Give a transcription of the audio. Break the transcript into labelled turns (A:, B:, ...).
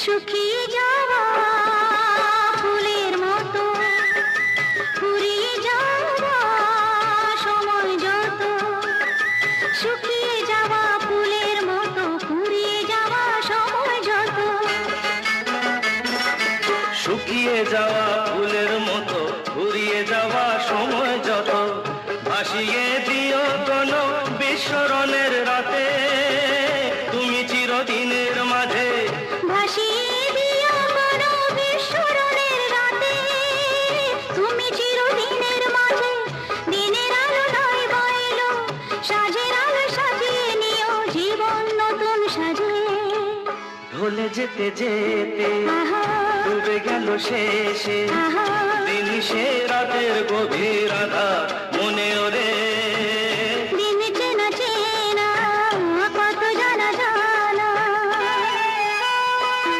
A: শুকিয়ে যাওয়া ফুলের মতো ফুরিয়ে যাওয়া সময় যত, শুকিয়ে যাওয়া ফুলের মতো ফুরিয়ে যাওয়া সময় যত,
B: শুকিয়ে যাওয়া ফুলের মতো ফুরিয়ে যাওয়া সময় যত, ভাসিয়ে দিও কোনো বিস্মরণের রাতে তুমি চিরদিনের মাঝে,
A: ভাসিয়ে দিও কোনো বিস্মরণের রাতে তুমি চিরদিনের মাঝে। দিনের আলো নয় বইলো সাজের আলো সাজিয়ে নিও জীবন নতুন সাজে।
B: ঢলে যেতে যেতে ডুবে গেল শেষে দিন, সে রাতের গভীর আধার